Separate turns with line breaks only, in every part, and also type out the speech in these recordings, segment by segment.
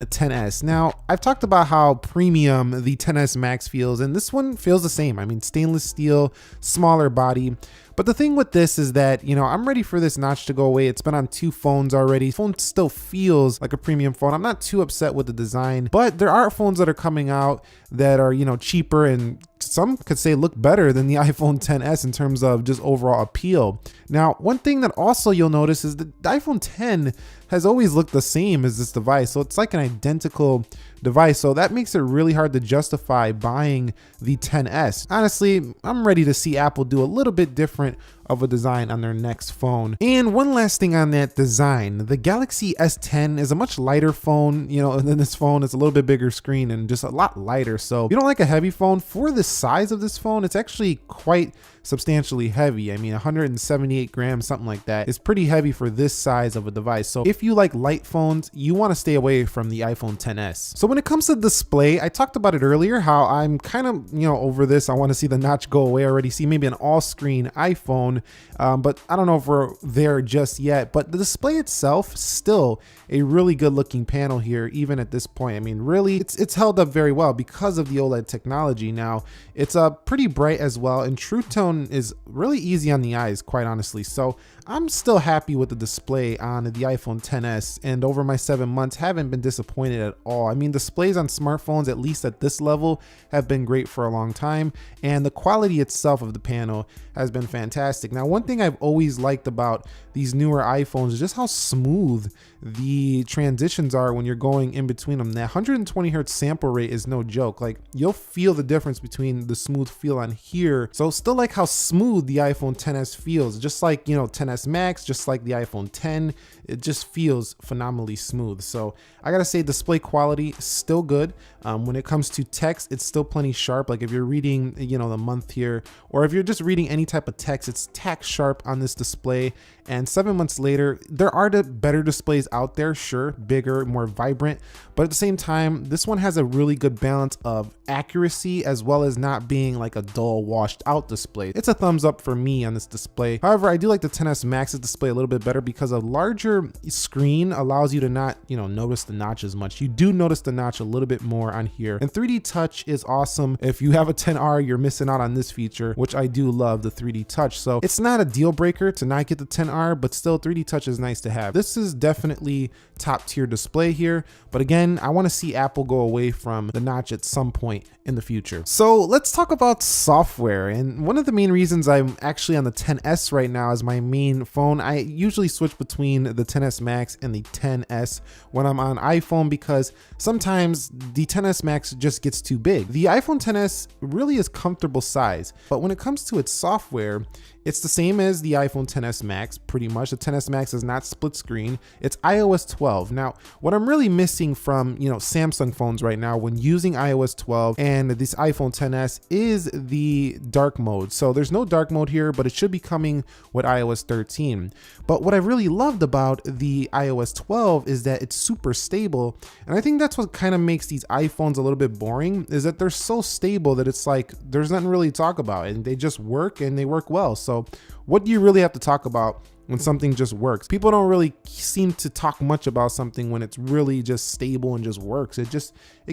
the 10s. Now, I've talked about how premium the 10s Max feels, and this one feels the same. I mean, stainless steel, smaller body. But the thing with this is that, I'm ready for this notch to go away. It's been on 2 phones already. Phone still feels like a premium phone. I'm not too upset with the design, but there are phones that are coming out that are, cheaper, and some could say look better than the iPhone 10s in terms of just overall appeal. Now, one thing that also you'll notice is that the iPhone 10 has always looked the same as this device. So it's like an identical device. So that makes it really hard to justify buying the 10s. Honestly, I'm ready to see Apple do a little bit different of a design on their next phone. And one last thing on that design, the Galaxy S10 is a much lighter phone, than this phone. It's a little bit bigger screen and just a lot lighter. So if you don't like a heavy phone, for the size of this phone, it's actually quite substantially heavy. I mean, 178 grams, something like that, is pretty heavy for this size of a device. So if you like light phones, you want to stay away from the iPhone 10s. So when it comes to display, I talked about it earlier, how I'm kind of, over this. I want to see the notch go away. I already see maybe an all-screen iPhone, but I don't know if we're there just yet. But the display itself, still a really good looking panel here, even at this point. I mean, really, it's held up very well because of the OLED technology. Now, it's pretty bright as well, and True Tone is really easy on the eyes, quite honestly. So I'm still happy with the display on the iPhone 10s, and over my 7 months haven't been disappointed at all. I mean, displays on smartphones, at least at this level, have been great for a long time, and the quality itself of the panel has been fantastic. Now, one thing I've always liked about these newer iPhones is just how smooth the transitions are when you're going in between them. That 120 hertz sample rate is no joke. Like, you'll feel the difference between the smooth feel on here. So still like how smooth the iPhone 10s feels, just like 10s Max, just like the iPhone 10. It just feels phenomenally smooth. So I gotta say, display quality still good. When it comes to text, it's still plenty sharp. Like if you're reading the month here, or if you're just reading any type of text, it's tack sharp on this display. And 7 months later, there are the better displays out there, sure, bigger, more vibrant, but at the same time, this one has a really good balance of accuracy as well as not being like a dull, washed out display. It's a thumbs up for me on this display. However, I do like the 10s Max's display a little bit better because a larger screen allows you to not, notice the notch as much. You do notice the notch a little bit more on here. And 3D touch is awesome. If you have a 10R, you're missing out on this feature, which I do love, the 3D touch. So it's not a deal breaker to not get the 10R, but still 3D touch is nice to have. This is definitely top tier display here. But again, I want to see Apple go away from the notch at some point in the future. So let's talk about software. And one of the main reasons I'm actually on the 10s right now as my main phone, I usually switch between the 10s Max and the 10s when I'm on iPhone, because sometimes the 10s Max just gets too big. The iPhone 10s really is comfortable size, but when it comes to its software, it's the same as the iPhone 10s Max, pretty much. The 10s Max is not split screen. It's iOS 12. Now, what I'm really missing from, Samsung phones right now when using iOS 12 and this iPhone 10s is the dark mode. So there's no dark mode here, but it should be coming with iOS 13. But what I really loved about the iOS 12 is that it's super stable. And I think that's what kind of makes these iPhones a little bit boring, is that they're so stable that it's like, there's nothing really to talk about, and they just work, and they work well. So what do you really have to talk about when something just works? People don't really seem to talk much about something when it's really just stable and just works. It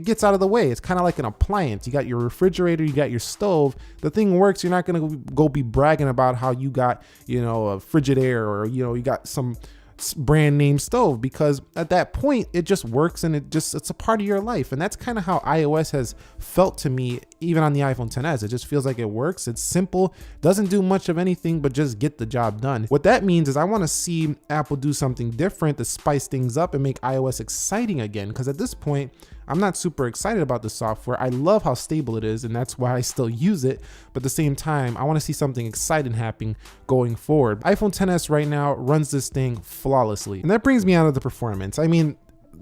gets out of the way. It's kind of like an appliance. You got your refrigerator, you got your stove. The thing works. You're not going to go be bragging about how you got, a Frigidaire, or, you got some brand name stove, because at that point it just works, and it's a part of your life. And that's kind of how iOS has felt to me, even on the iPhone 10s. It just feels like it works. It's simple, doesn't do much of anything but just get the job done. What that means is I want to see Apple do something different to spice things up and make iOS exciting again, because at this point I'm not super excited about the software. I love how stable it is, and that's why I still use it. But at the same time, I want to see something exciting happening going forward. iPhone 10s right now runs this thing flawlessly. And that brings me on to the performance. I mean,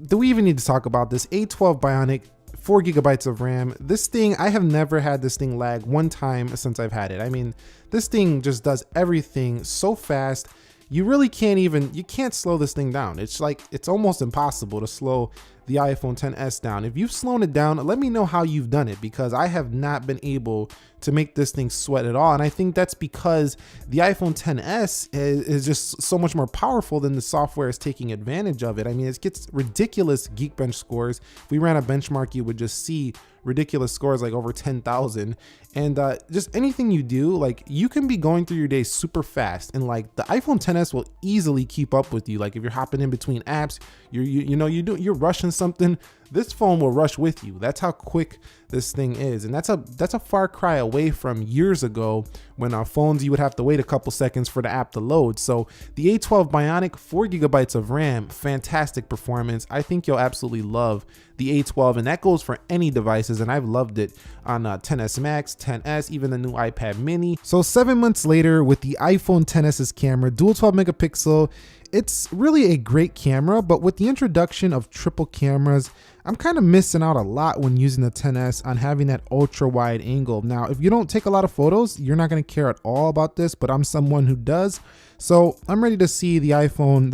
do we even need to talk about this? A12 Bionic, 4 gigabytes of RAM. This thing, I have never had this thing lag one time since I've had it. I mean, this thing just does everything so fast. you really you can't slow this thing down. It's like, it's almost impossible to slow the iPhone XS down. If you've slowed it down, let me know how you've done it, because I have not been able to make this thing sweat at all. And I think that's because the iPhone XS is just so much more powerful than the software is taking advantage of it. I mean, it gets ridiculous Geekbench scores. If we ran a benchmark, you would just see ridiculous scores like over 10,000. And just anything you do, like, you can be going through your day super fast, and like the iPhone XS will easily keep up with you. Like if you're hopping in between apps, you're rushing something, this phone will rush with you. That's how quick this thing is. And that's a far cry away from years ago when our phones, you would have to wait a couple seconds for the app to load. So the A12 Bionic, 4GB of RAM, fantastic performance. I think you'll absolutely love the A12, and that goes for any devices, and I've loved it on XS Max, XS, even the new iPad mini. So 7 months later, with the iPhone XS's camera, dual 12 megapixel, it's really a great camera, but with the introduction of triple cameras, I'm kind of missing out a lot when using the XS on having that ultra wide angle. Now, if you don't take a lot of photos, you're not going to care at all about this, but I'm someone who does. So I'm ready to see the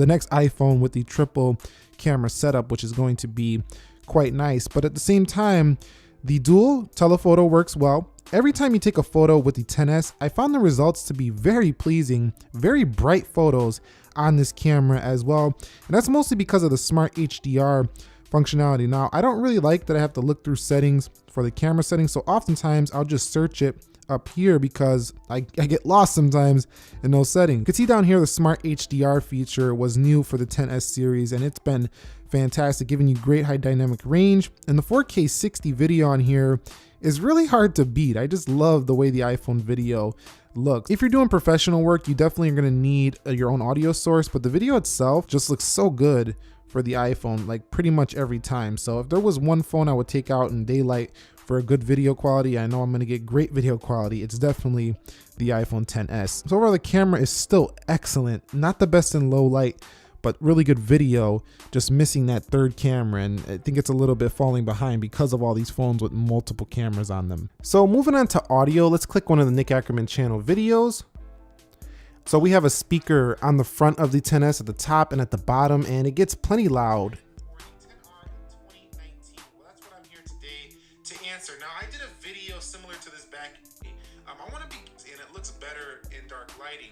next iPhone with the triple camera setup, which is going to be quite nice. But at the same time, the dual telephoto works well. Every time you take a photo with the XS, I found the results to be very pleasing, very bright photos on this camera as well. And that's mostly because of the smart HDR functionality. Now, I don't really like that I have to look through settings for the camera settings, so oftentimes I'll just search it up here because I get lost sometimes in those settings. You can see down here the smart HDR feature was new for the XS series, and it's been fantastic, giving you great high dynamic range. And the 4K 60 video on here is really hard to beat. I just love the way the iPhone video looks. If you're doing professional work, you definitely are going to need your own audio source, but the video itself just looks so good for the iPhone, like pretty much every time. So if there was one phone I would take out in daylight for a good video quality, I know I'm going to get great video quality, it's definitely the iPhone XS. So overall, the camera is still excellent, not the best in low light, but really good video, just missing that third camera, and I think it's a little bit falling behind because of all these phones with multiple cameras on them. So moving on to audio, let's click one of the Nick Ackerman channel videos. So we have a speaker on the front of the XS at the top and at the bottom, and it gets plenty loud.
Now, I did a video similar to this back. I want to be, and it looks better in dark lighting.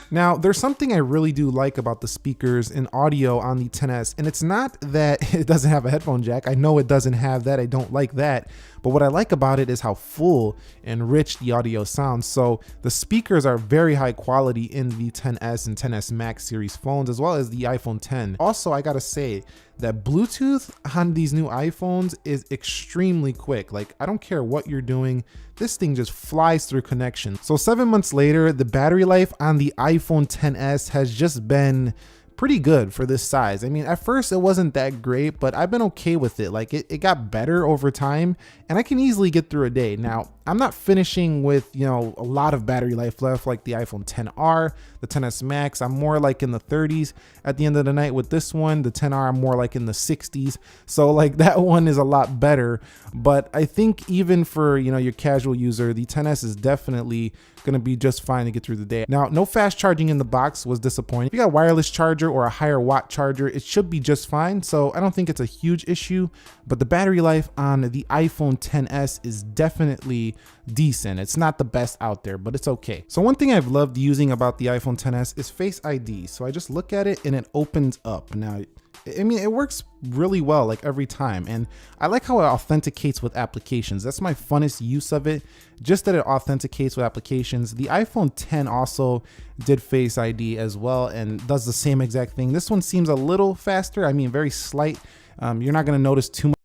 Now, there's something I really do like about the speakers and audio on the XS, and it's not that it doesn't have a headphone jack. I know it doesn't have that. I don't like that. But what I like about it is how full and rich the audio sounds. So the speakers are very high quality in the XS and XS Max series phones, as well as the iPhone X. Also, I gotta say that Bluetooth on these new iPhones is extremely quick. Like, I don't care what you're doing, this thing just flies through connection. So 7 months later, the battery life on the iPhone XS has just been pretty good for this size. I mean, at first it wasn't that great, but I've been okay with it. Like it got better over time, and I can easily get through a day. Now, I'm not finishing with, a lot of battery life left like the iPhone XR, the XS Max. I'm more like in the 30s at the end of the night with this one. The XR, I'm more like in the 60s. So like that one is a lot better. But I think even for, your casual user, the XS is definitely going to be just fine to get through the day. Now, no fast charging in the box was disappointing. If you got a wireless charger or a higher watt charger, it should be just fine. So I don't think it's a huge issue, but the battery life on the iPhone XS is definitely decent. It's not the best out there, but it's okay. So one thing I've loved using about the iPhone XS is Face ID. So I just look at it and it opens up. Now, I mean, it works really well like every time, and I like how it authenticates with applications. That's my funnest use of it, just that it authenticates with applications. The iPhone X also did Face ID as well and does the same exact thing. This one seems a little faster. I mean, very slight. You're not going to notice too much